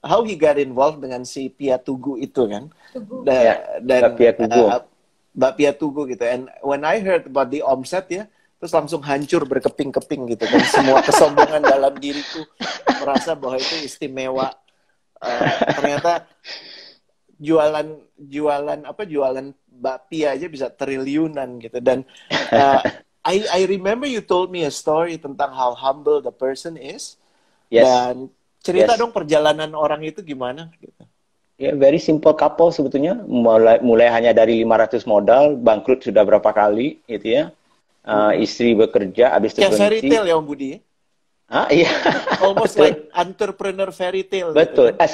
how he got involved dengan si Pia Tugu itu kan. Dan Mbak Pia Tugu gitu. And when I heard about the omset ya, terus langsung hancur berkeping-keping gitu kan. Semua kesombongan dalam diriku merasa bahwa itu istimewa. Ternyata jualan bakpia aja bisa triliunan gitu. Dan I remember you told me a story tentang how humble the person is. Dan cerita dong perjalanan orang itu gimana gitu. Ya, very simple couple sebetulnya. Mulai hanya dari 500 modal, bangkrut sudah berapa kali, gitu ya. Istri bekerja, habis itu Kayak fairy berhenti. tale ya Om Budi. Ah, iya, Almost betul, like entrepreneur fairy tale gitu betul. kan.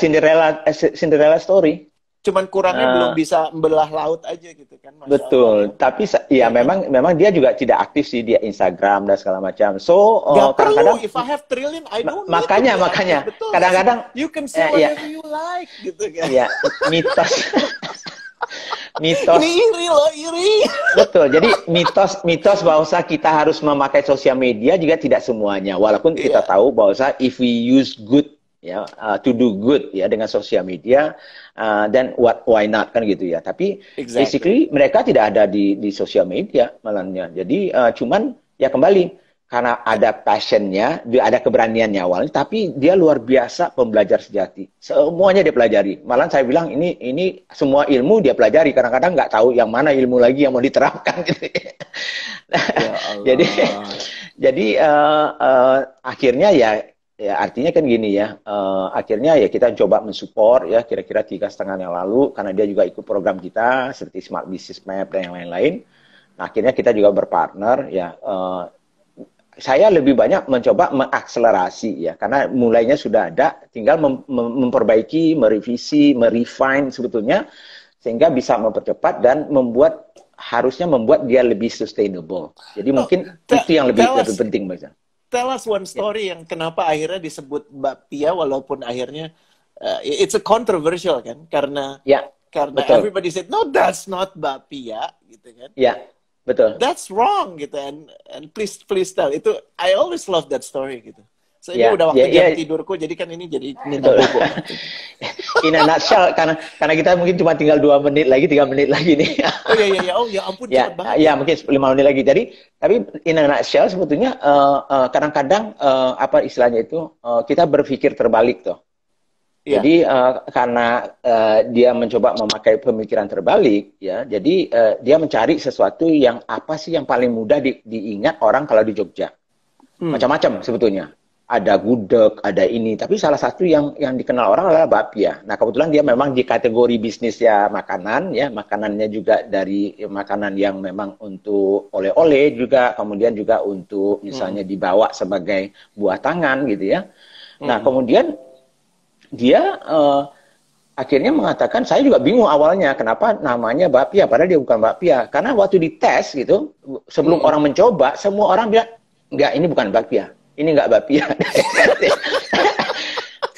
Cinderella story. Cuman kurangnya belum Eh, bisa membelah laut aja gitu kan. Masya Allah ya. Betul, tapi ya Ya kan? memang dia juga tidak aktif sih, dia Instagram dan segala macam. So Gak perlu. kadang-kadang If I have trillion, I don't need to makanya be active. makanya Betul gak sih? kadang-kadang You can say ya whatever you like gitu kan. ya mitos Ini mitos iri loh, iri. betul. Jadi mitos bahwa kita harus memakai sosial media juga tidak semuanya. Walaupun kita Iya, tahu bahwa if we use good ya to do good ya dengan sosial media, then why not kan gitu ya. Tapi exactly. basically mereka tidak ada di sosial media malahnya. Jadi cuman ya kembali karena ada passionnya, dia ada keberaniannya awalnya, tapi dia luar biasa pembelajar sejati. Semuanya dia pelajari. Malah saya bilang ini semua ilmu dia pelajari. Kadang-kadang nggak tahu yang mana ilmu lagi yang mau diterapkan gitu. Ya Jadi Allah. jadi akhirnya ya artinya kan gini ya. Akhirnya ya kita coba mensupport ya kira-kira 3,5 yang lalu karena dia juga ikut program kita seperti Smart Business Map dan yang lain-lain. Nah, akhirnya kita juga berpartner ya. Saya lebih banyak mencoba mengakselerasi ya karena mulainya sudah ada, tinggal memperbaiki, merevisi, merefine sebetulnya sehingga bisa mempercepat dan harusnya membuat dia lebih sustainable. Jadi Oh, mungkin itu yang lebih tell lebih us, penting Mas. tell us one Ya, story yang kenapa akhirnya disebut Mbak Pia walaupun akhirnya it's a controversial kan ya, karena betul. everybody said no that's not Mbak Pia gitu kan. Ya, betul. That's wrong gitu and please tell itu I always love that story gitu. So ini Ya, udah ya, waktu jam ya, tidurku jadi kan ini jadi Nina betul. Bobo. In a nutshell, karena kita mungkin cuma tinggal 2 menit lagi, 3 menit lagi nih. Oh iya iya iya oh ya ampun Ya, cepet banget ya. ya mungkin 5 menit lagi. Jadi, tapi in a nutshell sebetulnya kadang-kadang apa istilahnya itu kita berpikir terbalik tuh. Iya. Jadi karena dia mencoba memakai pemikiran terbalik, ya. Jadi dia mencari sesuatu yang apa sih yang paling mudah diingat orang kalau di Jogja. Hmm. Macam-macam sebetulnya. Ada gudeg, ada ini, tapi salah satu yang dikenal orang adalah bapia. Nah, kebetulan dia memang di kategori bisnis ya makanan, ya makanannya juga dari makanan yang memang untuk oleh-oleh juga, kemudian juga untuk misalnya dibawa sebagai buah tangan gitu ya. Nah, kemudian dia akhirnya mengatakan, saya juga bingung awalnya kenapa namanya bapia, padahal dia bukan bapia. Karena waktu dites gitu, sebelum orang mencoba, semua orang bilang, enggak, ini bukan bapia. Ini enggak bapia.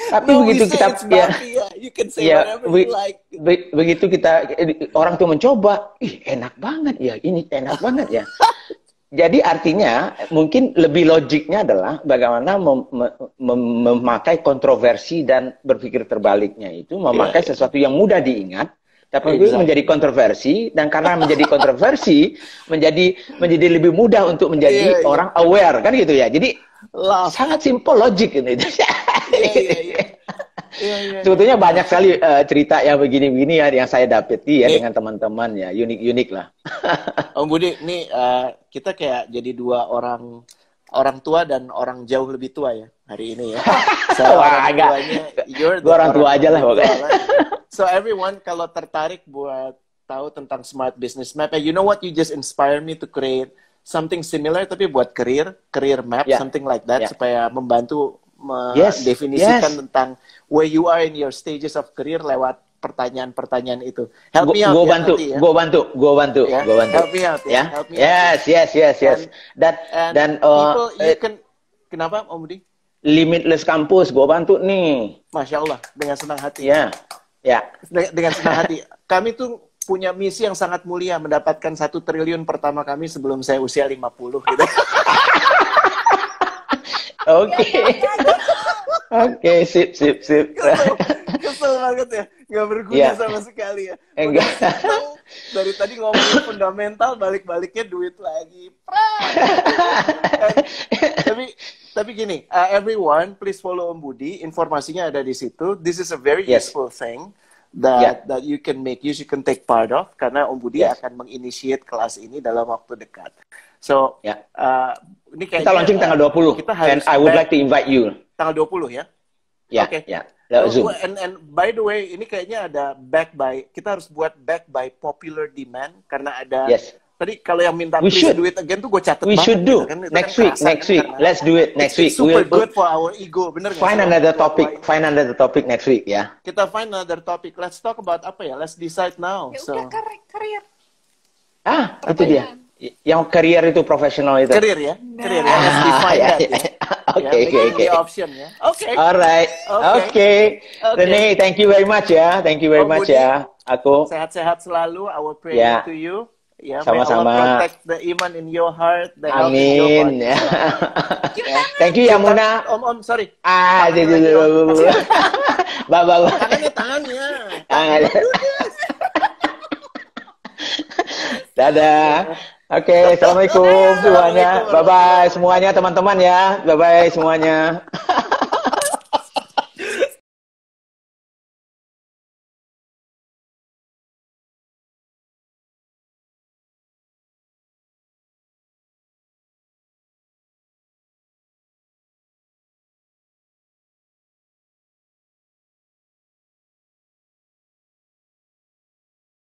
Tapi No, we begitu say kita it's bapia. You can say ya whatever you like. begitu kita orang tuh mencoba, ih enak banget ya, ini enak banget ya. Jadi artinya mungkin lebih logiknya adalah bagaimana memakai kontroversi dan berpikir terbaliknya itu Yeah, memakai sesuatu yang mudah diingat tapi menjadi exactly. kontroversi, dan karena menjadi kontroversi menjadi lebih mudah untuk Iya, menjadi iya. orang aware kan gitu ya. Jadi Love. sangat simple logik gitu. Iya, iya, iya. Iya, iya, iya. Sebetulnya banyak sekali cerita yang begini-begini ya yang saya dapeti ya Nih, dengan teman-teman ya, unik-unik lah. Om Budi, nih kita kayak jadi dua orang orang tua dan orang jauh lebih tua ya hari ini ya. Saya Wah, orang enggak. tuanya, you're Gue the orang tua aja lah lebih tua pokoknya. lah. So everyone kalau tertarik buat tahu tentang Smart Business Map, you know what, you just inspire me to create something similar tapi buat career map, Ya, something like that ya. supaya membantu Yes, mendefinisikan yes. tentang where you are in your stages of career lewat pertanyaan-pertanyaan itu. Help me out Gue ya bantu, nanti ya. gue bantu, gue bantu, Ya, gue bantu. help me out ya, Ya, help me out. yes, yes, yes, yes. And Dan people you can kenapa Om Budi? Limitless Campus, gue bantu nih. Masya Allah, dengan senang hati. Ya, ya. Dengan senang hati. Kami tuh punya misi yang sangat mulia mendapatkan 1 triliun pertama kami sebelum saya usia 50 gitu. Oke, oke, sip, sip, sip. Kesel banget ya, nggak berguna Ya, sama sekali ya. enggak. Udah seneng, dari tadi ngomongin fundamental, balik-baliknya duit lagi. Tapi gini, everyone please follow Om Budi, informasinya ada di situ. This is a very Yes, useful thing ya, that you can make use, you can take part of, karena Om Budi yes, akan menginitiate kelas ini dalam waktu dekat. So, ya. ini Kita kayaknya launching tanggal 20, kita and harus I would like to invite you. tanggal 20 ya. Ya, Oke. ya. lewat Zoom. And by the way, ini kayaknya ada kita harus buat back by popular demand karena ada. Yes. Tadi kalau yang minta We please should. do it again tuh gue catet We banget. should do Gitu kan. next Itu week. kan Next week, karena let's do it next week. it's super We'll good for our ego, bener nggak? find So, another topic. why- Find another topic next week ya. Kita find another topic. Let's talk about apa ya? Let's decide now. Ya So udah karir. Ah, itu dia. Yang career itu profesional itu. career ya, career ya. Let's define Ya, that ya. ya. Oke, Ya, oke, make it oke. the option ya. Oke. Alright, Okay. oke. Okay. Rene, thank you very much ya. Thank you very Om much Budi, ya. Aku. Sehat-sehat selalu. I will pray Ya. to you. Ya, Sama-sama. may Allah protect the iman in your heart, the health in your Amin. body. Ya. Ya. Thank you ya Muna. Om, sorry. Ah, Tangan lagi, Om. Bye. Tangannya. Tangan. Dadah. Oke, assalamualaikum semuanya. Bye bye semuanya teman-teman ya. Bye bye semuanya.